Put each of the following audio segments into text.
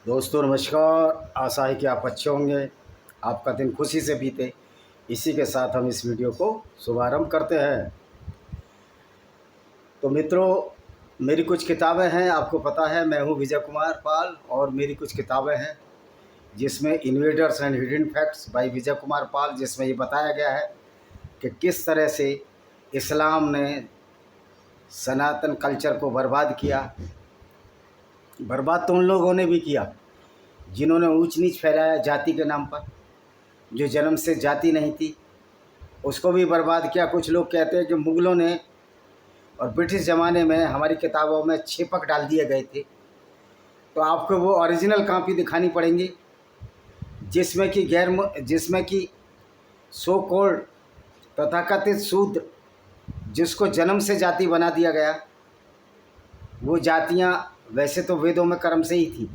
दोस्तों नमस्कार। आशा है कि आप अच्छे होंगे, आपका दिन खुशी से बीते। इसी के साथ हम इस वीडियो को शुभारंभ करते हैं। तो मित्रों, मेरी कुछ किताबें हैं। आपको पता है मैं हूं विजय कुमार पाल और मेरी कुछ किताबें हैं जिसमें invaders and hidden facts by Vijay Kumar Pal, जिसमें ये बताया गया है कि किस तरह से इस्लाम ने सनातन कल्चर को बर्बाद किया। बर्बाद तो उन लोगों ने भी किया जिन्होंने ऊंच नीच फैलाया जाति के नाम पर। जो जन्म से जाति नहीं थी उसको भी बर्बाद किया। कुछ लोग कहते हैं कि मुग़लों ने और ब्रिटिश ज़माने में हमारी किताबों में छेपक डाल दिए गए थे। तो आपको वो ओरिजिनल कॉपी दिखानी पड़ेंगी जिसमें कि सो कॉल्ड तथाकथित शूद्र, जिसको जन्म से जाति बना दिया गया, वो जातियाँ वैसे तो वेदों में कर्म से ही थी,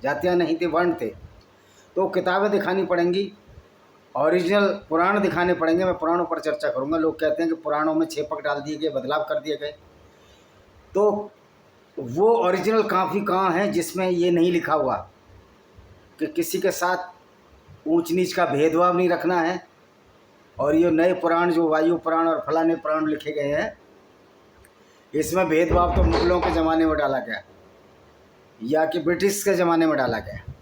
जातियाँ नहीं थी, वर्ण थे। तो किताबें दिखानी पड़ेंगी, ओरिजिनल पुराण दिखाने पड़ेंगे। मैं पुराणों पर चर्चा करूंगा। लोग कहते हैं कि पुराणों में छेपक डाल दिए गए, बदलाव कर दिए गए। तो वो ओरिजिनल कॉपी कहाँ है जिसमें ये नहीं लिखा हुआ कि किसी के साथ ऊंच नीच का भेदभाव नहीं रखना है। और ये नए पुराण जो वायु पुराण और फलाने पुराण लिखे गए हैं, इसमें भेदभाव तो मुग़लों के ज़माने में डाला गया या कि ब्रिटिश के ज़माने में डाला गया।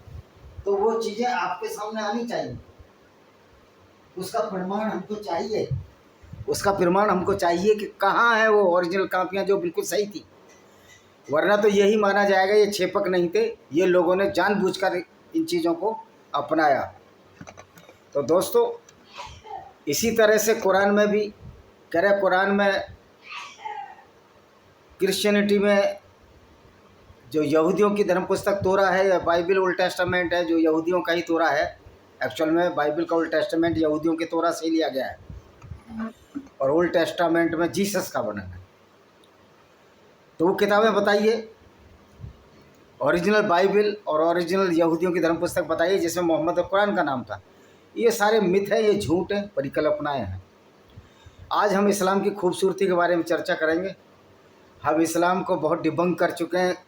तो वो चीज़ें आपके सामने आनी चाहिए। उसका प्रमाण हमको चाहिए कि कहाँ है वो ओरिजिनल कापियाँ जो बिल्कुल सही थी। वरना तो यही माना जाएगा ये छेपक नहीं थे, ये लोगों ने जानबूझकर इन चीज़ों को अपनाया। तो दोस्तों, इसी तरह से कुरान में भी कह रहे, कुरान में क्रिश्चियनिटी में जो यहूदियों की धर्म पुस्तक तोरा है या बाइबल ओल्ड टेस्टामेंट है, जो यहूदियों का ही तोरा है। एक्चुअल में बाइबल का ओल्ड टेस्टामेंट यहूदियों के तोरा से ही लिया गया है और ओल्ड टेस्टामेंट में जीसस का वर्णन है। तो वो किताबें बताइए, ओरिजिनल बाइबल और ओरिजिनल यहूदियों की धर्म पुस्तक बताइए जिसमें मोहम्मद और कुरान का नाम था। ये सारे मिथ है, ये झूठ है, परिकल्पनाएं हैं। आज हम इस्लाम की खूबसूरती के बारे में चर्चा करेंगे। हम इस्लाम को बहुत डिबंक कर चुके हैं।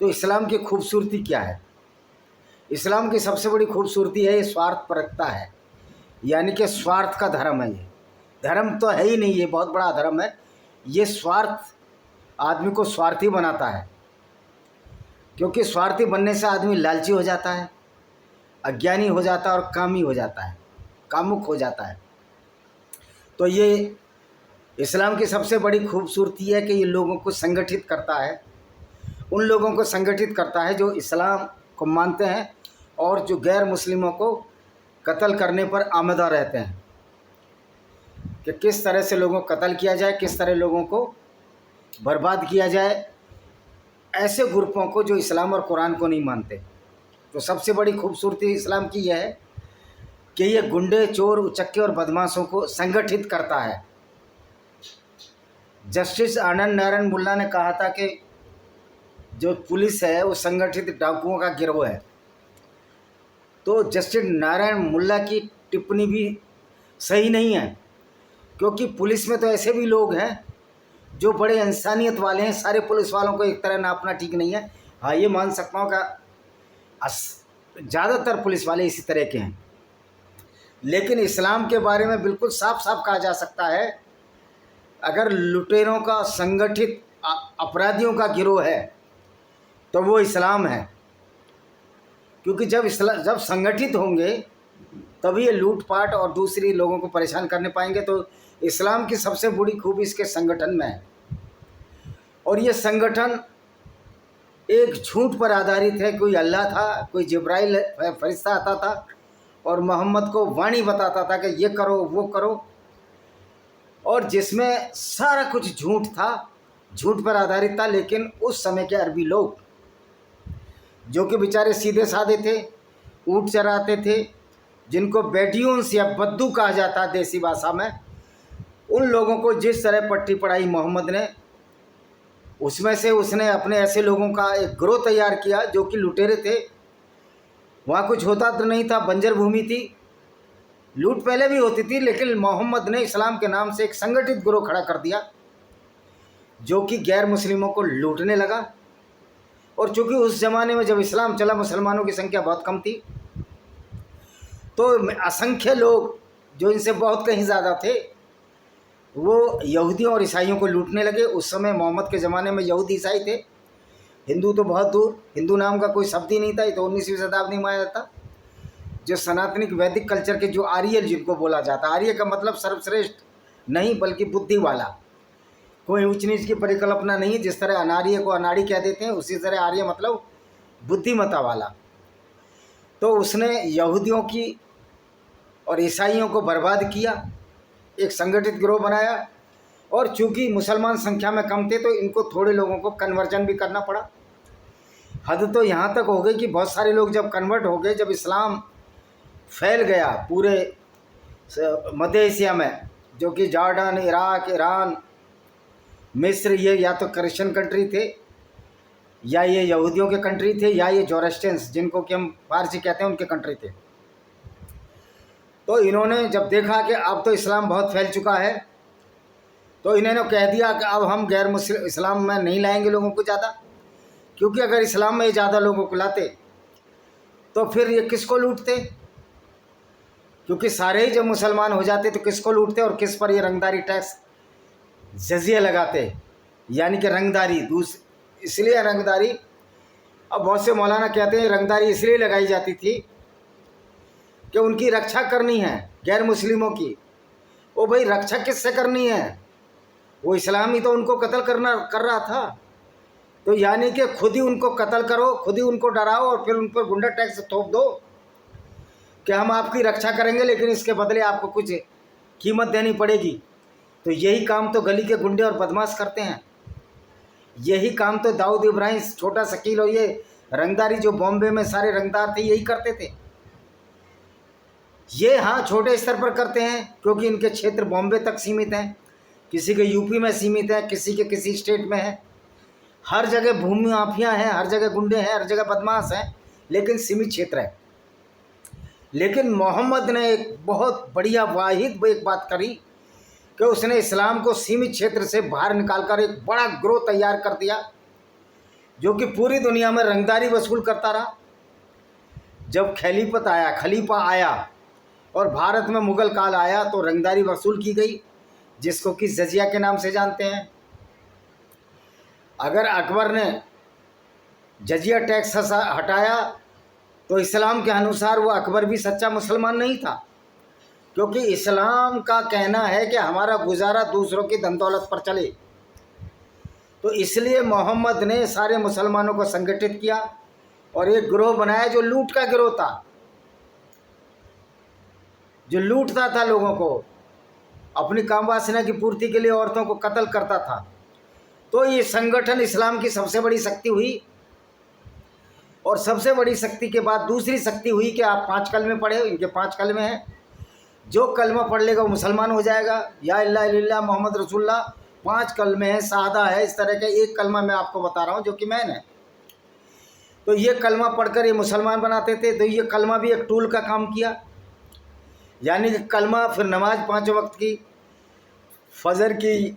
तो इस्लाम की खूबसूरती क्या है? इस्लाम की सबसे बड़ी खूबसूरती है ये स्वार्थ परकता है, यानी कि स्वार्थ का धर्म है। ये धर्म तो है ही नहीं, ये बहुत बड़ा धर्म है। ये स्वार्थ आदमी को स्वार्थी बनाता है, क्योंकि स्वार्थी बनने से आदमी लालची हो जाता है, अज्ञानी हो जाता है और कामी हो जाता है, कामुक हो जाता है। तो ये इस्लाम की सबसे बड़ी खूबसूरती है कि ये लोगों को संगठित करता है। उन लोगों को संगठित करता है जो इस्लाम को मानते हैं और जो गैर मुस्लिमों को कत्ल करने पर आमदा रहते हैं कि किस तरह से लोगों को कत्ल किया जाए, किस तरह लोगों को बर्बाद किया जाए, ऐसे ग्रुपों को जो इस्लाम और कुरान को नहीं मानते। तो सबसे बड़ी खूबसूरती इस्लाम की यह है कि ये गुंडे, चोर, उचक्के और बदमाशों को संगठित करता है। जस्टिस आनंद नारायण मुल्ला ने कहा था कि जो पुलिस है वो संगठित डाकुओं का गिरोह है। तो जस्टिस नारायण मुल्ला की टिप्पणी भी सही नहीं है, क्योंकि पुलिस में तो ऐसे भी लोग हैं जो बड़े इंसानियत वाले हैं। सारे पुलिस वालों को एक तरह नापना ठीक नहीं है। हाँ, ये मान सकता हूँ कि ज़्यादातर पुलिस वाले इसी तरह के हैं। लेकिन इस्लाम के बारे में बिल्कुल साफ साफ कहा जा सकता है, अगर लुटेरों का संगठित अपराधियों का गिरोह है तो वो इस्लाम है। क्योंकि जब संगठित होंगे तभी ये लूटपाट और दूसरी लोगों को परेशान करने पाएंगे। तो इस्लाम की सबसे बड़ी खूबी इसके संगठन में है। और ये संगठन एक झूठ पर आधारित है। कोई अल्लाह था, कोई जिब्राइल फरिश्ता आता था और मोहम्मद को वाणी बताता था कि ये करो, वो करो, और जिसमें सारा कुछ झूठ था, झूठ पर आधारित था। लेकिन उस समय के अरबी लोग जो कि बेचारे सीधे साधे थे, ऊँट चराते थे, जिनको बेडियून्स या बद्दू कहा जाता देसी भाषा में, उन लोगों को जिस तरह पट्टी पढ़ाई मोहम्मद ने, उसमें से उसने अपने ऐसे लोगों का एक ग्रोह तैयार किया जो कि लुटेरे थे। वहाँ कुछ होता तो नहीं था, बंजर भूमि थी, लूट पहले भी होती थी, लेकिन मोहम्मद ने इस्लाम के नाम से एक संगठित ग्रोह खड़ा कर दिया जो कि गैर मुस्लिमों को लूटने लगा। और चूँकि उस ज़माने में जब इस्लाम चला मुसलमानों की संख्या बहुत कम थी, तो असंख्य लोग जो इनसे बहुत कहीं ज़्यादा थे वो यहूदियों और ईसाइयों को लूटने लगे। उस समय मोहम्मद के ज़माने में यहूदी ईसाई थे, हिंदू तो बहुत दूर, हिंदू नाम का कोई शब्द ही नहीं था। ये तो 19वीं शताब्दी में आया था। जो सनातनिक वैदिक कल्चर के जो आर्य जिनको बोला जाता, आर्य का मतलब सर्वश्रेष्ठ नहीं बल्कि बुद्धि वाला, कोई ऊंच नीच की परिकल्पना नहीं। जिस तरह अनार्य को अनाड़ी कह देते हैं, उसी तरह आर्य मतलब बुद्धिमता वाला। तो उसने यहूदियों की और ईसाइयों को बर्बाद किया, एक संगठित गिरोह बनाया। और चूंकि मुसलमान संख्या में कम थे तो इनको थोड़े लोगों को कन्वर्जन भी करना पड़ा। हद तो यहाँ तक हो गई कि बहुत सारे लोग जब कन्वर्ट हो गए, जब इस्लाम फैल गया पूरे मध्य एशिया में, जो कि जॉर्डन, इराक, ईरान, मिस्र, ये या तो क्रिश्चियन कंट्री थे, या ये यहूदियों के कंट्री थे, या ये जोरेस्टियंस जिनको कि हम फारसी कहते हैं उनके कंट्री थे। तो इन्होंने जब देखा कि अब तो इस्लाम बहुत फैल चुका है, तो इन्होंने कह दिया कि अब हम गैर मुस्लिम इस्लाम में नहीं लाएंगे लोगों को ज़्यादा, क्योंकि अगर इस्लाम में ज़्यादा लोगों को लाते तो फिर ये किसको लूटते, क्योंकि सारे ही जब मुसलमान हो जाते तो किसको लूटते और किस पर ये रंगदारी टैक्स जजिया लगाते, यानी कि रंगदारी। इसलिए रंगदारी, अब बहुत से मौलाना कहते हैं रंगदारी इसलिए लगाई जाती थी कि उनकी रक्षा करनी है गैर मुस्लिमों की। वो भाई रक्षा किससे करनी है, वो इस्लाम ही तो उनको कत्ल कर रहा था। तो यानी कि खुद ही उनको कत्ल करो, खुद ही उनको डराओ और फिर उन पर गुंडा टैक्स थोप दो कि हम आपकी रक्षा करेंगे लेकिन इसके बदले आपको कुछ कीमत देनी पड़ेगी। तो यही काम तो गली के गुंडे और बदमाश करते हैं। यही काम तो दाऊद इब्राहिम, छोटा शकील और ये रंगदारी जो बॉम्बे में सारे रंगदार थे यही करते थे। ये हाँ छोटे स्तर पर करते हैं क्योंकि इनके क्षेत्र बॉम्बे तक सीमित हैं, किसी के यूपी में सीमित है, किसी के किसी स्टेट में है। हर जगह भूमि माफिया हैं, हर जगह गुंडे हैं, हर जगह बदमाश हैं, लेकिन सीमित क्षेत्र है। लेकिन मोहम्मद ने एक बहुत बढ़िया वाहिद एक बात करी कि उसने इस्लाम को सीमित क्षेत्र से बाहर निकालकर एक बड़ा गिरोह तैयार कर दिया जो कि पूरी दुनिया में रंगदारी वसूल करता रहा। जब खलीफा आया और भारत में मुगल काल आया तो रंगदारी वसूल की गई, जिसको कि जजिया के नाम से जानते हैं। अगर अकबर ने जजिया टैक्स हटाया तो इस्लाम के अनुसार वो अकबर भी सच्चा मुसलमान नहीं था, क्योंकि इस्लाम का कहना है कि हमारा गुजारा दूसरों की धन दौलत पर चले। तो इसलिए मोहम्मद ने सारे मुसलमानों को संगठित किया और एक गिरोह बनाया जो लूट का गिरोह था, जो लूटता था लोगों को, अपनी काम वासना की पूर्ति के लिए औरतों को कत्ल करता था। तो ये संगठन इस्लाम की सबसे बड़ी शक्ति हुई। और सबसे बड़ी शक्ति के बाद दूसरी शक्ति हुई कि आप 5 कलमे पढ़े, इनके 5 कलमे हैं, जो कलमा पढ़ लेगा वो मुसलमान हो जाएगा। या इल्ला इल्लल्लाह मोहम्मद रसूलुल्लाह 5 कलमे हैं, सादा है, इस तरह का एक कलमा मैं आपको बता रहा हूँ जो कि मैन है। तो ये कलमा पढ़कर ये मुसलमान बनाते थे। तो ये कलमा भी एक टूल का काम किया, यानी कि कलमा फिर नमाज 5 वक्त की, फजर की,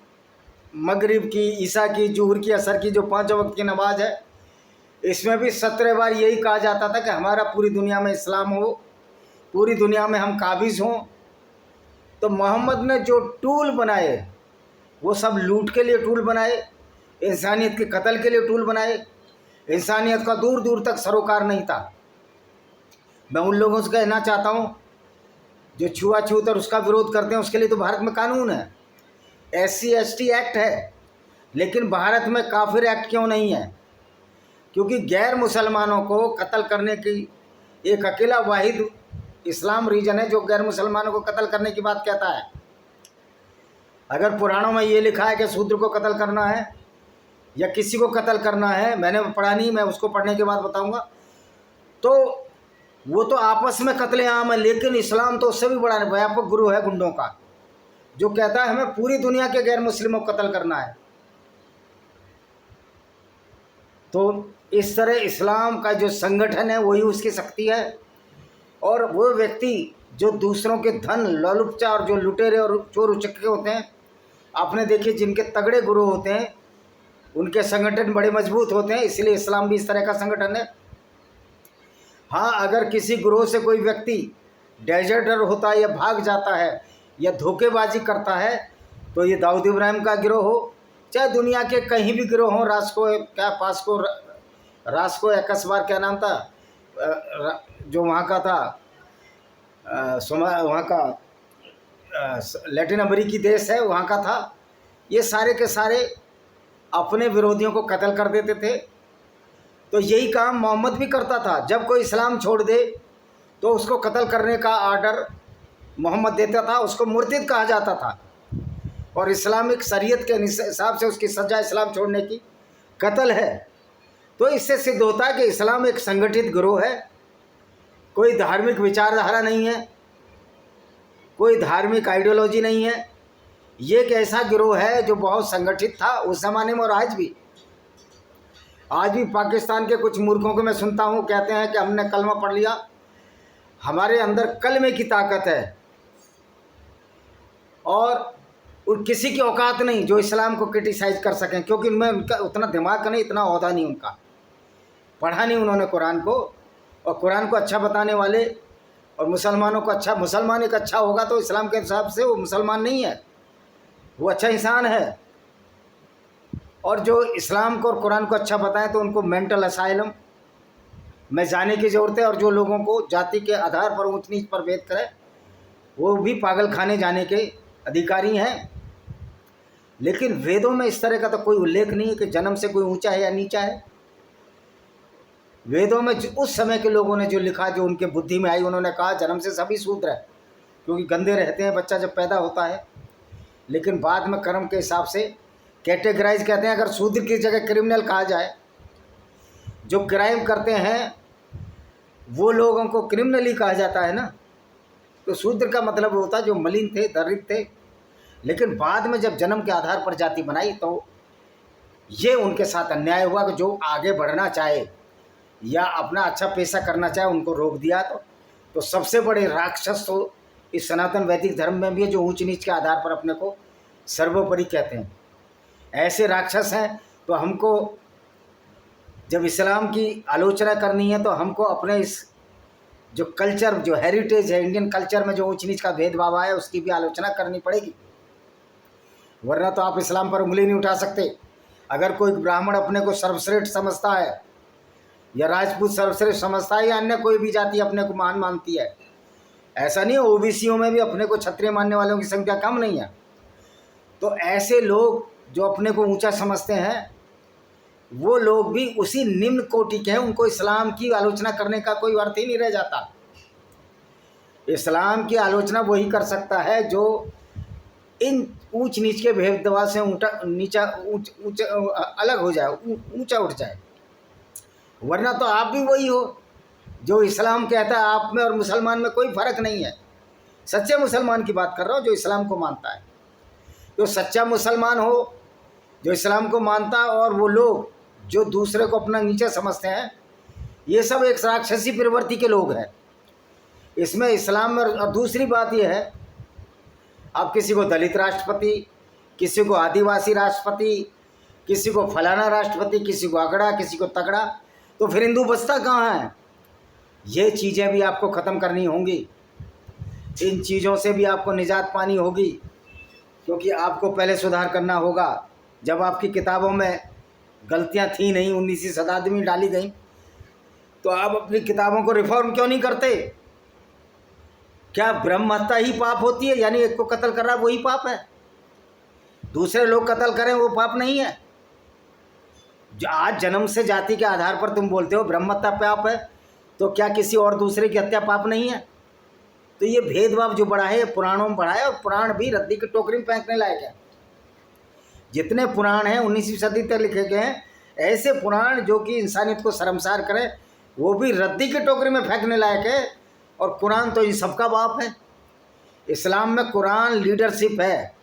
मगरिब की, ईशा की, जुहर की, असर की, जो 5 वक्त की नमाज है, इसमें भी 17 बार यही कहा जाता था कि हमारा पूरी दुनिया में इस्लाम हो, पूरी दुनिया में हम काबिज हों। तो मोहम्मद ने जो टूल बनाए वो सब लूट के लिए टूल बनाए, इंसानियत के कत्ल के लिए टूल बनाए। इंसानियत का दूर दूर तक सरोकार नहीं था। मैं उन लोगों से कहना चाहता हूँ जो छुआछूत और उसका विरोध करते हैं, उसके लिए तो भारत में कानून है, SC ST एक्ट है, लेकिन भारत में काफिर एक्ट क्यों नहीं है? क्योंकि गैर मुसलमानों को कत्ल करने की एक अकेला वाहिद इस्लाम रीजन है जो गैर मुसलमानों को कत्ल करने की बात कहता है। अगर पुराणों में ये लिखा है कि शूद्र को कत्ल करना है या किसी को कत्ल करना है, मैंने पढ़ा नहीं, मैं उसको पढ़ने के बाद बताऊंगा, तो वो तो आपस में कत्ले आम है। लेकिन इस्लाम तो उससे भी बड़ा व्यापक गुरु है गुंडों का, जो कहता है हमें पूरी दुनिया के गैर मुस्लिमों को कत्ल करना है। तो इस तरह इस्लाम का जो संगठन है वही उसकी शक्ति है। और वो व्यक्ति जो दूसरों के धन लुपचा और जो लुटेरे और चोर उचक्के होते हैं, आपने देखिए जिनके तगड़े गुरु होते हैं उनके संगठन बड़े मजबूत होते हैं, इसलिए इस्लाम भी इस तरह का संगठन है। हाँ, अगर किसी गिरोह से कोई व्यक्ति डेजर्टर होता है या भाग जाता है या धोखेबाजी करता है, तो ये दाऊद इब्राहिम का गिरोह हो, चाहे दुनिया के कहीं भी गिरोह हो, रास्को या कसबार क्या नाम था जो वहाँ का था, वहाँ का लैटिन अमेरिकी देश है, वहाँ का था। ये सारे के सारे अपने विरोधियों को कत्ल कर देते थे। तो यही काम मोहम्मद भी करता था। जब कोई इस्लाम छोड़ दे तो उसको कत्ल करने का आर्डर मोहम्मद देता था, उसको मुर्तिद कहा जाता था, और इस्लामिक शरीयत के हिसाब से उसकी सज़ा इस्लाम छोड़ने की कत्ल है। तो इससे सिद्ध होता है कि इस्लाम एक संगठित गिरोह है, कोई धार्मिक विचारधारा नहीं है, कोई धार्मिक आइडियोलॉजी नहीं है। ये एक ऐसा गिरोह है जो बहुत संगठित था उस ज़माने में और आज भी। पाकिस्तान के कुछ मूर्खों को मैं सुनता हूँ, कहते हैं कि हमने कलमा पढ़ लिया, हमारे अंदर कलमे की ताकत है और किसी की औकात नहीं जो इस्लाम को क्रिटिसाइज कर सकें, क्योंकि उनमें उनका उतना दिमाग नहीं, इतना ओहदा नहीं, उनका पढ़ा नहीं उन्होंने कुरान को। और कुरान को अच्छा बताने वाले और मुसलमानों को अच्छा, मुसलमान एक अच्छा होगा तो इस्लाम के हिसाब से वो मुसलमान नहीं है, वो अच्छा इंसान है। और जो इस्लाम को और कुरान को अच्छा बताएं तो उनको मेंटल असाइलम में जाने की ज़रूरत है। और जो लोगों को जाति के आधार पर ऊंच नीच पर भेद करे वो भी पागल खाने जाने के अधिकारी हैं। लेकिन वेदों में इस तरह का तो कोई उल्लेख नहीं है कि जन्म से कोई ऊंचा है या नीचा है। वेदों में उस समय के लोगों ने जो लिखा, जो उनके बुद्धि में आई, उन्होंने कहा जन्म से सभी शूद्र है, क्योंकि गंदे रहते हैं बच्चा जब पैदा होता है। लेकिन बाद में कर्म के हिसाब से कैटेगराइज कहते हैं। अगर शूद्र की जगह क्रिमिनल कहा जाए, जो क्राइम करते हैं वो लोगों को क्रिमिनल ही कहा जाता है ना। तो शूद्र का मतलब होता है जो मलिन थे, दरिद्र थे। लेकिन बाद में जब जन्म के आधार पर जाति बनाई तो ये उनके साथ अन्याय हुआ कि जो आगे बढ़ना चाहे या अपना अच्छा पेशा करना चाहे उनको रोक दिया। तो सबसे बड़े राक्षस तो इस सनातन वैदिक धर्म में भी है, जो ऊंच नीच के आधार पर अपने को सर्वोपरि कहते हैं। ऐसे राक्षस हैं। तो हमको जब इस्लाम की आलोचना करनी है तो हमको अपने इस जो कल्चर, जो हेरिटेज है इंडियन कल्चर में, जो ऊंच नीच का भेदभाव है, उसकी भी आलोचना करनी पड़ेगी, वरना तो आप इस्लाम पर उंगली नहीं उठा सकते। अगर कोई ब्राह्मण अपने को सर्वश्रेष्ठ समझता है या राजपूत सर्वश्रेष्ठ समझता है या अन्य कोई भी जाति अपने को महान मानती है, ऐसा नहीं है, ओबीसीओं में भी अपने को क्षत्रिय मानने वालों की संख्या कम नहीं है। तो ऐसे लोग जो अपने को ऊंचा समझते हैं वो लोग भी उसी निम्न कोटि के हैं, उनको इस्लाम की आलोचना करने का कोई अर्थ ही नहीं रह जाता। इस्लाम की आलोचना वही कर सकता है जो इन ऊंच नीच के भेदभाव से नीचा अलग हो जाए, ऊंचा उठ जाए। वरना तो आप भी वही हो जो इस्लाम कहता है, आप में और मुसलमान में कोई फ़र्क नहीं है। सच्चे मुसलमान की बात कर रहा हूँ जो इस्लाम को मानता है। जो सच्चा मुसलमान हो जो इस्लाम को मानता है, और वो लोग जो दूसरे को अपना नीचा समझते हैं, ये सब एक राक्षसी प्रवृत्ति के लोग हैं इसमें इस्लाम में। और दूसरी बात यह है, आप किसी को दलित राष्ट्रपति, किसी को आदिवासी राष्ट्रपति, किसी को फलाना राष्ट्रपति, किसी को अगड़ा, किसी को तगड़ा, तो फिर हिंदू बचता कहाँ है? ये चीज़ें भी आपको ख़त्म करनी होंगी, इन चीज़ों से भी आपको निजात पानी होगी, क्योंकि आपको पहले सुधार करना होगा। जब आपकी किताबों में गलतियां थी नहीं, 19वीं शताब्दी में डाली गई, तो आप अपनी किताबों को रिफॉर्म क्यों नहीं करते? क्या ब्रह्म हत्या ही पाप होती है? यानी एक को कत्ल कर रहा है वही पाप है, दूसरे लोग कत्ल करें वो पाप नहीं है? आज जन्म से जाति के आधार पर तुम बोलते हो ब्रह्म हत्या पाप है, तो क्या किसी और दूसरे की हत्या पाप नहीं है? तो ये भेदभाव जो बढ़ा है पुराणों में बढ़ा है, और पुराण भी रद्दी की टोकरी में फेंकने लायक है। जितने पुराण हैं 19वीं सदी तक लिखे गए हैं, ऐसे पुराण जो कि इंसानियत को शर्मसार करें, वो भी रद्दी की टोकरी में फेंकने लायक है। और कुरान तो इन सबका बाप है। इस्लाम में कुरान लीडरशिप है।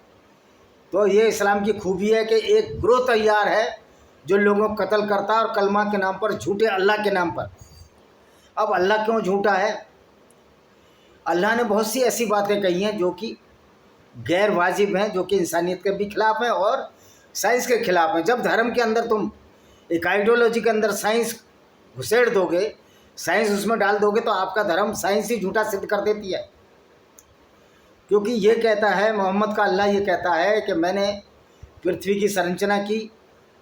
तो ये इस्लाम की खूबी है कि एक ग्रोह तैयार है जो लोगों को कत्ल करता है, और कलमा के नाम पर, झूठे अल्लाह के नाम पर। अब अल्लाह क्यों झूठा है? अल्लाह ने बहुत सी ऐसी बातें कही हैं जो कि गैर वाजिब हैं, जो कि इंसानियत के भी खिलाफ हैं और साइंस के खिलाफ हैं। जब धर्म के अंदर तुम एक आइडियोलॉजी के अंदर साइंस घुसेड़ दोगे, साइंस उसमें डाल दोगे, तो आपका धर्म साइंस ही झूठा सिद्ध कर देती है। क्योंकि ये कहता है मोहम्मद का अल्लाह, ये कहता है कि मैंने पृथ्वी की संरचना की,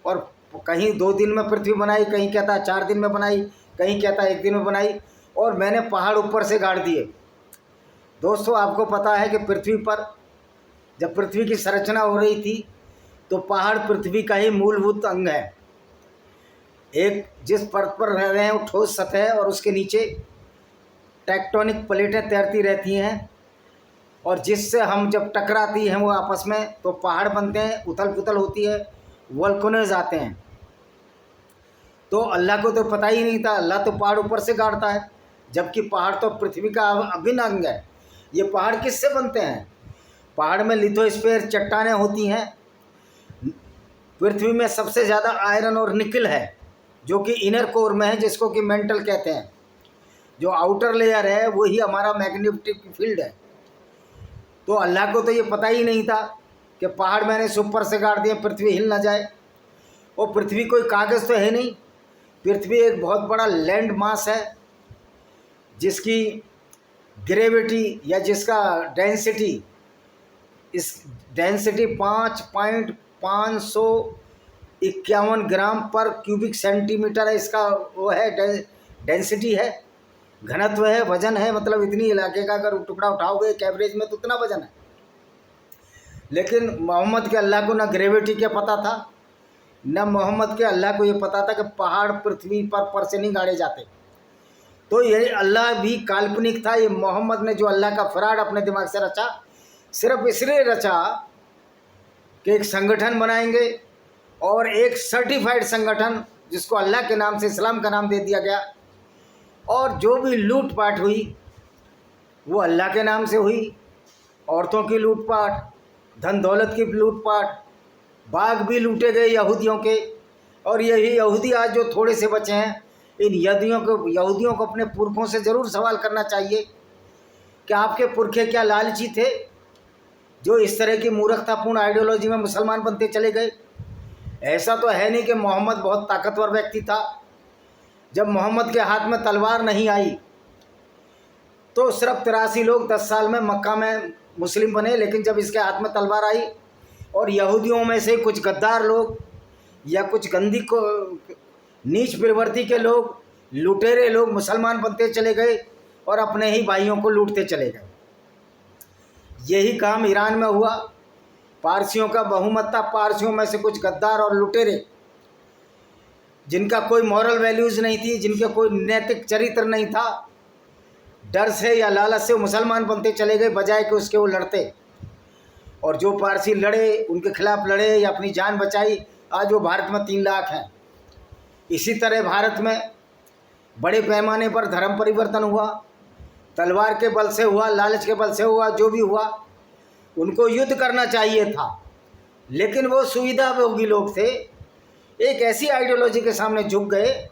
और कहीं 2 दिन में पृथ्वी बनाई, कहीं कहता है 4 दिन में बनाई, कहीं कहता है 1 दिन में बनाई, और मैंने पहाड़ ऊपर से गाड़ दिए। दोस्तों, आपको पता है कि पृथ्वी पर जब पृथ्वी की संरचना हो रही थी तो पहाड़ पृथ्वी का ही मूलभूत अंग है। एक जिस परत पर रह रहे हैं वो ठोस सतह है, और उसके नीचे टेक्टोनिक प्लेटें तैरती रहती हैं, और जिससे हम जब टकराती हैं वो आपस में तो पहाड़ बनते हैं, उथल पुथल होती है, वोल्केनोज आते हैं। तो अल्लाह को तो पता ही नहीं था, अल्लाह तो पहाड़ ऊपर से गाड़ता है, जबकि पहाड़ तो पृथ्वी का अभिन्न अंग है। ये पहाड़ किससे बनते हैं? पहाड़ में लिथोस्फीयर चट्टानें होती हैं। पृथ्वी में सबसे ज़्यादा आयरन और निकल है, जो कि इनर कोर में है, जिसको कि मेंटल कहते हैं। जो आउटर लेयर है वही हमारा मैग्नेटिक फील्ड है। तो अल्लाह को तो ये पता ही नहीं था कि पहाड़ मैंने ऊपर से गाड़ दिए, पृथ्वी हिल ना जाए। और पृथ्वी कोई कागज़ तो है नहीं, पृथ्वी एक बहुत बड़ा लैंड मास है, जिसकी ग्रेविटी या जिसका डेंसिटी, इस डेंसिटी 5.551 ग्राम पर क्यूबिक सेंटीमीटर है। इसका वो है डेंसिटी है, घनत्व है, वजन है। मतलब इतनी इलाके का अगर टुकड़ा उठाओगे एक एवरेज में तो उतना वजन है। लेकिन मोहम्मद के अल्लाह को ना ग्रेविटी क्या पता था, न मोहम्मद के अल्लाह को ये पता था कि पहाड़ पृथ्वी पर से नहीं गाड़े जाते। तो ये अल्लाह भी काल्पनिक था। ये मोहम्मद ने जो अल्लाह का फराड अपने दिमाग से रचा, सिर्फ इसलिए रचा कि एक संगठन बनाएंगे, और एक सर्टिफाइड संगठन जिसको अल्लाह के नाम से इस्लाम का नाम दे दिया गया। और जो भी लूटपाट हुई वो अल्लाह के नाम से हुई। औरतों की लूटपाट, धन दौलत की लूटपाट, बाग भी लूटे गए यहूदियों के। और यही यहूदी आज जो थोड़े से बचे हैं, इन यहूदियों को अपने पुरखों से ज़रूर सवाल करना चाहिए कि आपके पुरखे क्या लालची थे जो इस तरह की मूर्खतापूर्ण आइडियोलॉजी में मुसलमान बनते चले गए। ऐसा तो है नहीं कि मोहम्मद बहुत ताकतवर व्यक्ति था। जब मोहम्मद के हाथ में तलवार नहीं आई तो सिर्फ 83 लोग 10 साल में मक्का में मुस्लिम बने। लेकिन जब इसके हाथ में तलवार आई और यहूदियों में से कुछ गद्दार लोग या कुछ गंदी को नीच प्रवृत्ति के लोग, लुटेरे लोग मुसलमान बनते चले गए और अपने ही भाइयों को लूटते चले गए। यही काम ईरान में हुआ। पारसियों का बहुमत था। पारसियों में से कुछ गद्दार और लुटेरे जिनका कोई मॉरल वैल्यूज़ नहीं थी, जिनके कोई नैतिक चरित्र नहीं था, डर से या लालच से मुसलमान बनते चले गए बजाय कि उसके वो लड़ते। और जो पारसी लड़े, उनके खिलाफ लड़े या अपनी जान बचाई, आज वो भारत में 3 लाख हैं। इसी तरह भारत में बड़े पैमाने पर धर्म परिवर्तन हुआ, तलवार के बल से हुआ, लालच के बल से हुआ, जो भी हुआ। उनको युद्ध करना चाहिए था, लेकिन वो सुविधाभोगी लोग थे, एक ऐसी आइडियोलॉजी के सामने झुक गए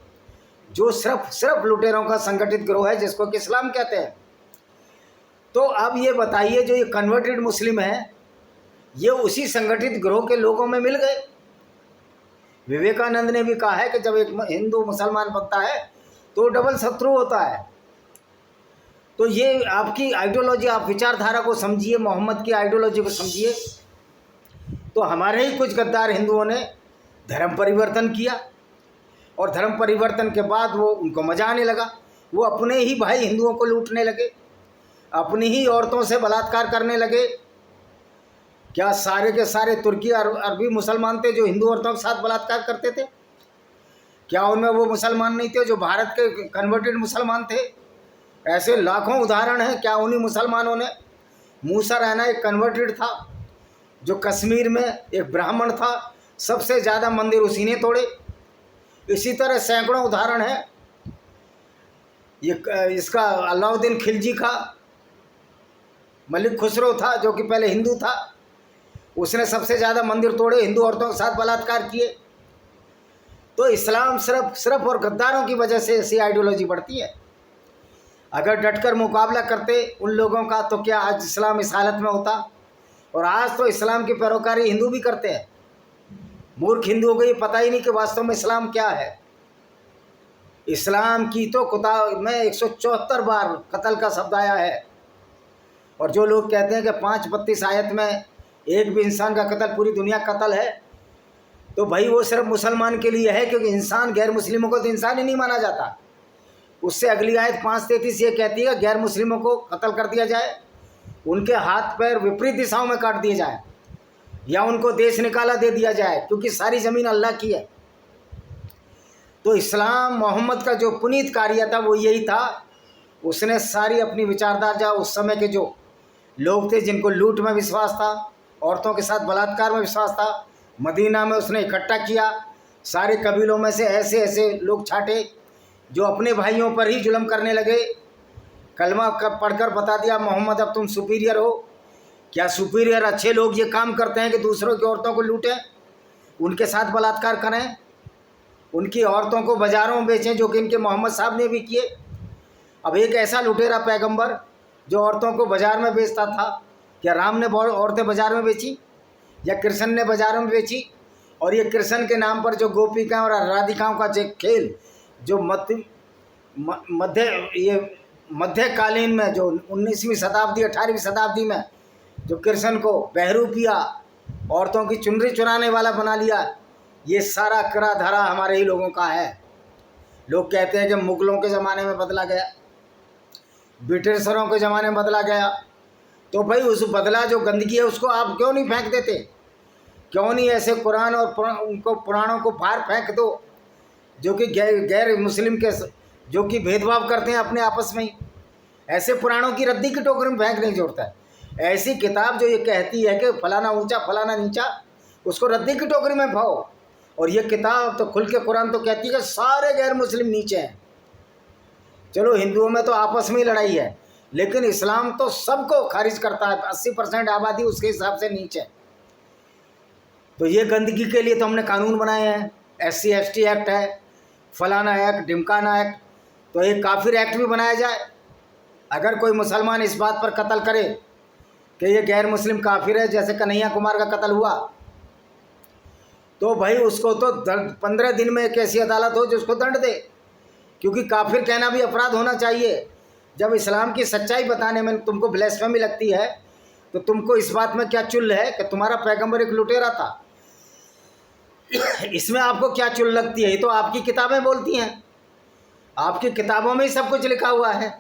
जो सिर्फ लुटेरों का संगठित गिरोह है, जिसको कि इस्लाम कहते हैं। तो अब ये बताइए, जो ये कन्वर्टेड मुस्लिम हैं, ये उसी संगठित गिरोह के लोगों में मिल गए। विवेकानंद ने भी कहा है कि जब एक हिंदू मुसलमान बनता है तो डबल शत्रु होता है। तो ये आपकी आइडियोलॉजी, आप विचारधारा को समझिए, मोहम्मद की आइडियोलॉजी को समझिए। तो हमारे ही कुछ गद्दार हिंदुओं ने धर्म परिवर्तन किया, और धर्म परिवर्तन के बाद वो उनको मजा आने लगा। वो अपने ही भाई हिंदुओं को लूटने लगे, अपनी ही औरतों से बलात्कार करने लगे। क्या सारे के सारे तुर्की और अरबी मुसलमान थे जो हिंदू औरतों के साथ बलात्कार करते थे? क्या उनमें वो मुसलमान नहीं थे जो भारत के कन्वर्टेड मुसलमान थे? ऐसे लाखों उदाहरण हैं। क्या उन्हीं मुसलमानों ने, मूसा रैना एक कन्वर्टेड था जो कश्मीर में एक ब्राह्मण था, सबसे ज़्यादा मंदिर उसी ने तोड़े। इसी तरह सैकड़ों उदाहरण हैं। ये इसका अलाउद्दीन खिलजी का, मलिक खुसरो था जो कि पहले हिंदू था, उसने सबसे ज़्यादा मंदिर तोड़े, हिंदू औरतों के साथ बलात्कार किए। तो इस्लाम सिर्फ और गद्दारों की वजह से ऐसी आइडियोलॉजी बढ़ती है। अगर डटकर मुकाबला करते उन लोगों का तो क्या आज इस्लाम इस हालत में होता? और आज तो इस्लाम की पैरोकारी हिंदू भी करते हैं। मूर्ख हिंदुओं को ये पता ही नहीं कि वास्तव में इस्लाम क्या है। इस्लाम की तो किताब में 174 बार कत्ल का शब्द आया है, और जो लोग कहते हैं कि 5-32 आयत में एक भी इंसान का कत्ल पूरी दुनिया कत्ल है, तो भाई वो सिर्फ मुसलमान के लिए है, क्योंकि इंसान गैर मुस्लिमों को तो इंसान ही नहीं माना जाता। उससे अगली आयत 5:33 ये कहती है गैर मुस्लिमों को कत्ल कर दिया जाए, उनके हाथ पैर विपरीत दिशाओं में काट दिए जाए, या उनको देश निकाला दे दिया जाए, क्योंकि सारी ज़मीन अल्लाह की है। तो इस्लाम मोहम्मद का जो पुनीत कार्य था वो यही था। उसने सारी अपनी विचारधारा, उस समय के जो लोग थे जिनको लूट में विश्वास था, औरतों के साथ बलात्कार में विश्वास था, मदीना में उसने इकट्ठा किया। सारे कबीलों में से ऐसे ऐसे लोग छाटे जो अपने भाइयों पर ही जुल्म करने लगे। कलमा पढ़कर बता दिया मोहम्मद अब तुम सुपीरियर हो। क्या सुपीरियर अच्छे लोग ये काम करते हैं कि दूसरों की औरतों को लूटें, उनके साथ बलात्कार करें, उनकी औरतों को बाज़ारों में बेचें, जो कि इनके मोहम्मद साहब ने भी किए। अब एक ऐसा लुटेरा पैगंबर जो औरतों को बाज़ार में बेचता था, क्या राम ने औरतें बाज़ार में बेची या कृष्ण ने बाज़ारों में बेची? और ये कृष्ण के नाम पर जो गोपिकाओं और राधिकाओं का जो खेल, जो मध्यकालीन में जो 19वीं शताब्दी 18वीं शताब्दी में जो कृष्ण को बहरूपिया औरतों की चुनरी चुराने वाला बना लिया, ये सारा करा धरा हमारे ही लोगों का है। लोग कहते हैं कि मुगलों के ज़माने में बदला गया, ब्रिटिशरों के ज़माने में बदला गया। तो भाई उस बदला जो गंदगी है उसको आप क्यों नहीं फेंक देते? क्यों नहीं ऐसे कुरान और उनको पुराणों को बाहर फेंक दो, जो कि गैर मुस्लिम के जो कि भेदभाव करते हैं अपने आपस में ही। ऐसे पुराणों की रद्दी की टोकरी में फेंकने की जरूरत है। ऐसी किताब जो ये कहती है कि फलाना ऊंचा फलाना नीचा, उसको रद्दी की टोकरी में भाओ। और ये किताब तो खुल के कुरान तो कहती है कि सारे गैर मुस्लिम नीचे हैं। चलो हिंदुओं में तो आपस में ही लड़ाई है, लेकिन इस्लाम तो सबको खारिज करता है। 80% आबादी उसके हिसाब से नीचे। तो ये गंदगी के लिए तो हमने कानून बनाए हैं, SC ST एक्ट है, फलाना एक्ट, ढिमकाना एक्ट। तो एक काफिर एक्ट भी बनाया जाए। अगर कोई मुसलमान इस बात पर कत्ल करे कि ये गैर मुस्लिम काफिर है, जैसे कन्हैया कुमार का कत्ल हुआ, तो भाई उसको तो 15 दिन में एक ऐसी अदालत हो जो उसको दंड दे, क्योंकि काफिर कहना भी अपराध होना चाहिए। जब इस्लाम की सच्चाई बताने में तुमको ब्लेस्फेमी लगती है, तो तुमको इस बात में क्या चुल है कि तुम्हारा पैगंबर एक लुटेरा था? इसमें आपको क्या चुल लगती है? ये तो आपकी किताबें बोलती हैं, आपकी किताबों में ही सब कुछ लिखा हुआ है।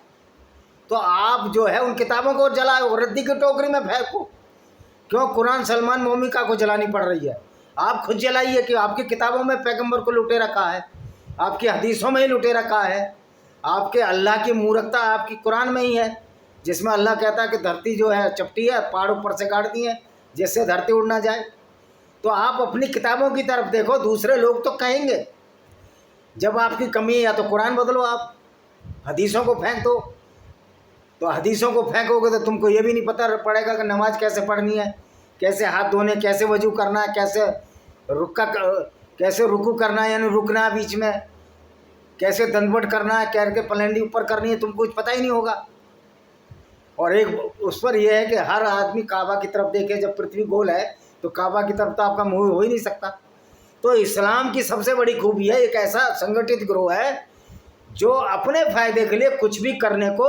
तो आप जो है उन किताबों को जलाओ, रद्दी की टोकरी में फेंको। क्यों कुरान सलमान मोमिका को जलानी पड़ रही है? आप खुद जलाइए कि आपकी किताबों में पैगंबर को लुटे रखा है, आपकी हदीसों में ही लुटे रखा है। आपके अल्लाह की मूर्खता आपकी कुरान में ही है, जिसमें अल्लाह कहता है कि धरती जो है चपटी है, पहाड़ ऊपर से गाड़ दी है जिससे धरती उड़ ना जाए। तो आप अपनी किताबों की तरफ देखो। दूसरे लोग तो कहेंगे जब आपकी कमी है, या तो कुरान बदलो, आप हदीसों को फेंक दो। तो हदीसों को फेंकोगे तो तुमको ये भी नहीं पता पड़ेगा कि नमाज कैसे पढ़नी है, कैसे हाथ धोने, कैसे वजू करना है, कैसे रुकू करना है, यानी रुकना है बीच में, कैसे दंडवट करना है, कैसे पलंडी ऊपर करनी है, तुमको कुछ पता ही नहीं होगा। और एक उस पर यह है कि हर आदमी काबा की तरफ देखे। जब पृथ्वी गोल है तो काबा की तरफ तो आपका मुँह हो ही नहीं सकता। तो इस्लाम की सबसे बड़ी खूबी है, एक ऐसा संगठित गिरोह है जो अपने फ़ायदे के लिए कुछ भी करने को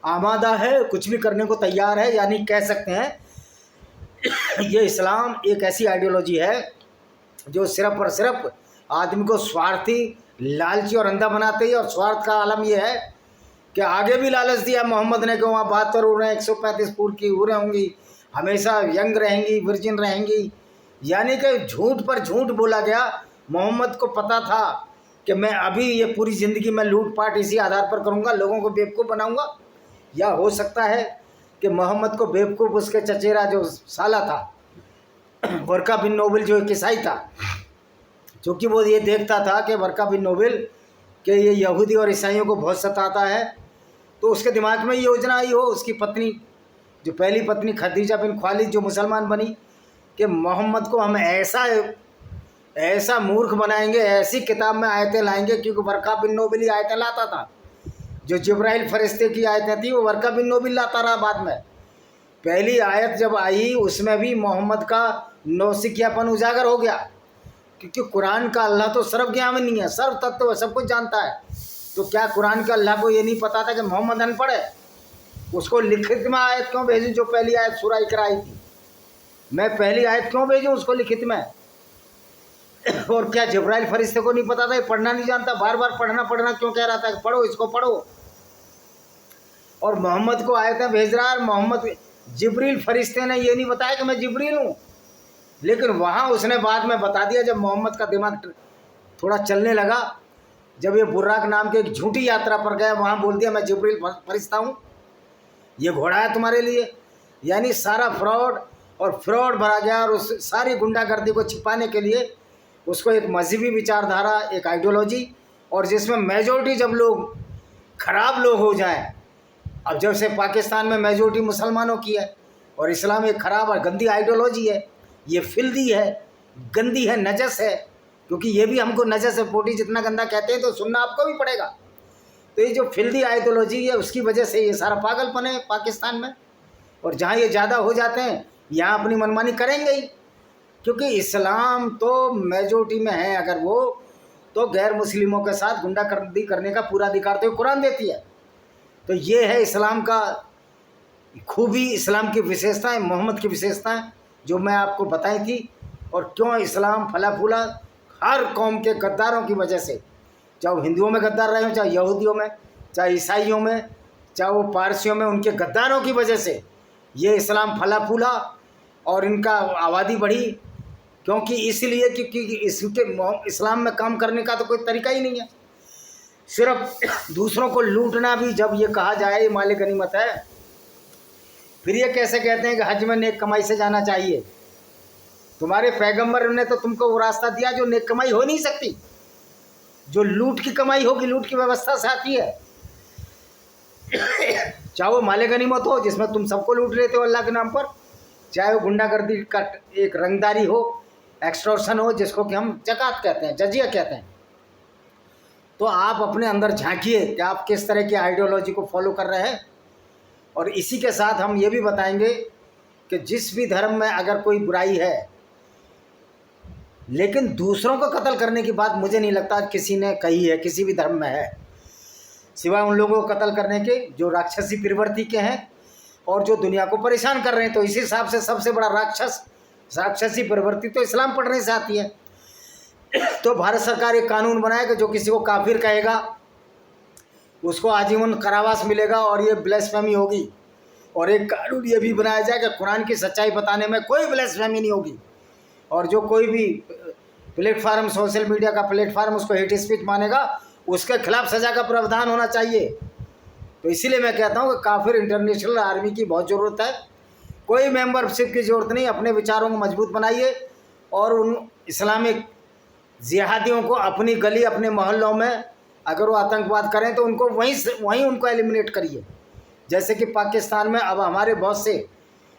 आमादा है, कुछ भी करने को तैयार है। यानी कह सकते हैं ये इस्लाम एक ऐसी आइडियोलॉजी है जो सिर्फ और सिर्फ आदमी को स्वार्थी, लालची और अंधा बनाते ही। और स्वार्थ का आलम यह है कि आगे भी लालच दिया मोहम्मद ने कि वहाँ 72 उरें 135 पूर की उरें होंगी, हमेशा यंग रहेंगी, वर्जिन रहेंगी। यानी कि झूठ पर झूठ बोला गया। मोहम्मद को पता था कि मैं अभी ये पूरी ज़िंदगी में लूटपाट इसी आधार पर करूँगा, लोगों को बेवकूफ़ बनाऊँगा। या हो सकता है कि मोहम्मद को बेवकूफ़ उसके चचेरा जो साला था वर्का बिन नोबल, जो एक ईसाई था, क्योंकि वो ये देखता था कि वर्का बिन नोबल कि ये यहूदी और ईसाइयों को बहुत सताता है। तो उसके दिमाग में ये योजना आई हो, उसकी पत्नी, जो पहली पत्नी खदीजा बिन खालिद जो मुसलमान बनी, कि मोहम्मद को हम ऐसा मूर्ख बनाएंगे, ऐसी किताब में आयतें लाएंगे, क्योंकि वर्का बिन नोबल ही आयतें लाता था। जो जिब्राइल फरिश्ते की आयतें थी वो वर्का बिन नोबल लाता रहा बाद में। पहली आयत जब आई उसमें भी मोहम्मद का नौसिखियापन उजागर हो गया, क्योंकि कुरान का अल्लाह तो सर्वज्ञानी है, सर्व तत्व सब कुछ जानता है। तो क्या कुरान के अल्लाह को ये नहीं पता था कि मोहम्मद अनपढ़ है? उसको लिखित में आयत क्यों भेजूँ? जो पहली आयत सूरह इकरा आई थी, मैं पहली आयत क्यों भेजूँ उसको लिखित में? और क्या जिब्राइल फरिश्ते को नहीं पता था? ये पढ़ना नहीं जानता? बार बार पढ़ना क्यों कह रहा था कि पढ़ो, इसको पढ़ो? और मोहम्मद को आयतें भेज रहा है। मोहम्मद जिब्रील फरिश्ते ने ये नहीं बताया कि मैं जिब्रील हूँ, लेकिन वहाँ उसने बाद में बता दिया जब मोहम्मद का दिमाग थोड़ा चलने लगा, जब ये बुर्राक नाम के एक झूठी यात्रा पर गया, वहाँ बोल दिया मैं जिब्रील फरिश्ता हूँ, ये घोड़ा है तुम्हारे लिए। यानी सारा फ्रॉड भरा गया। और उस सारी गुंडागर्दी को छिपाने के लिए उसको एक मजहबी विचारधारा, एक आइडियोलॉजी, और जिसमें मेजॉरिटी जब लोग खराब लोग हो जाएं, अब जब से पाकिस्तान में मेजॉरिटी मुसलमानों की है और इस्लाम एक खराब और गंदी आइडियोलॉजी है, ये फिल्दी है, गंदी है, नजस है, क्योंकि ये भी हमको नजस है, पोटी जितना गंदा कहते हैं तो सुनना आपको भी पड़ेगा। तो ये जो फिल्दी आइडियोलॉजी है उसकी वजह से ये सारा पागलपन है पाकिस्तान में। और जहाँ ये ज़्यादा हो जाते हैं यहाँ अपनी मनमानी करेंगे ही, क्योंकि इस्लाम तो मेजॉरिटी में है, अगर वो तो गैर मुस्लिमों के साथ गुंडागर्दी करने का पूरा अधिकार तो कुरान देती है। तो ये है इस्लाम का खूबी, इस्लाम की विशेषताएं, मोहम्मद की विशेषताएं जो मैं आपको बताई थी। और क्यों इस्लाम फला फूला हर कौम के गद्दारों की वजह से, चाहे वो हिंदुओं में गद्दार रहे हो, चाहे यहूदियों में, चाहे ईसाइयों में, चाहे वो पारसियों में, उनके गद्दारों की वजह से ये इस्लाम फला फूला और इनका आबादी बढ़ी। क्योंकि इसलिए क्योंकि इसके इस्लाम में काम करने का तो कोई तरीका ही नहीं है, सिर्फ दूसरों को लूटना। भी जब ये कहा जाए ये माल गनीमत है, फिर ये कैसे कहते हैं कि हज में नेक कमाई से जाना चाहिए? तुम्हारे पैगंबर ने तो तुमको वो रास्ता दिया जो नेक कमाई हो नहीं सकती, जो लूट की कमाई होगी, लूट की व्यवस्था से आती है। चाहे वो माल गनीमत हो जिसमें तुम सबको लूट लेते हो अल्लाह के नाम पर, चाहे वो गुंडागर्दी का एक रंगदारी हो, एक्सटॉर्शन हो, जिसको कि हम जकात कहते हैं, जजिया कहते हैं। तो आप अपने अंदर झांकिए कि आप किस तरह की आइडियोलॉजी को फॉलो कर रहे हैं। और इसी के साथ हम ये भी बताएंगे कि जिस भी धर्म में अगर कोई बुराई है, लेकिन दूसरों को कत्ल करने की बात मुझे नहीं लगता किसी ने कही है, किसी भी धर्म में है, सिवाय उन लोगों को कत्ल करने के जो राक्षसी प्रवृत्ति के हैं और जो दुनिया को परेशान कर रहे हैं। तो इसी हिसाब से सबसे बड़ा राक्षसी प्रवृत्ति तो इस्लाम पढ़ने से आती है। तो भारत सरकार एक कानून बनाए कि जो किसी को काफिर कहेगा उसको आजीवन कारावास मिलेगा और ये ब्लेसफेमी होगी। और एक कानून ये भी बनाया जाए कि कुरान की सच्चाई बताने में कोई ब्लेसफेमी नहीं होगी। और जो कोई भी प्लेटफार्म, सोशल मीडिया का प्लेटफार्म उसको हेट स्पीच मानेगा, उसके खिलाफ सज़ा का प्रावधान होना चाहिए। तो इसीलिए मैं कहता हूँ कि काफिर इंटरनेशनल आर्मी की बहुत ज़रूरत है, कोई मेंबरशिप की ज़रूरत नहीं। अपने विचारों को मजबूत बनाइए और उन इस्लामिक जिहादियों को अपनी गली, अपने मोहल्लों में अगर वो आतंकवाद करें तो उनको वहीं उनको एलिमिनेट करिए। जैसे कि पाकिस्तान में अब हमारे बहुत से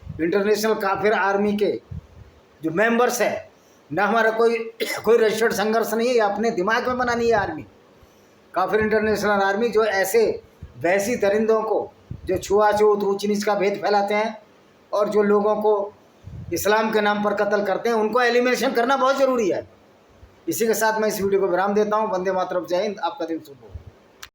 इंटरनेशनल काफिर आर्मी के जो मेंबर्स हैं, ना हमारा कोई रजिस्टर्ड संघर्ष नहीं है, अपने दिमाग में बनानी है आर्मी, काफिर इंटरनेशनल आर्मी, जो ऐसे वैसी दरिंदों को जो छुआछूत, ऊंच नीच का भेद फैलाते हैं और जो लोगों को इस्लाम के नाम पर कत्ल करते हैं, उनको एलिमिनेशन करना बहुत ज़रूरी है। इसी के साथ मैं इस वीडियो को विराम देता हूँ। वंदे मातरम, जय हिंद, आपका दिन शुभ हो।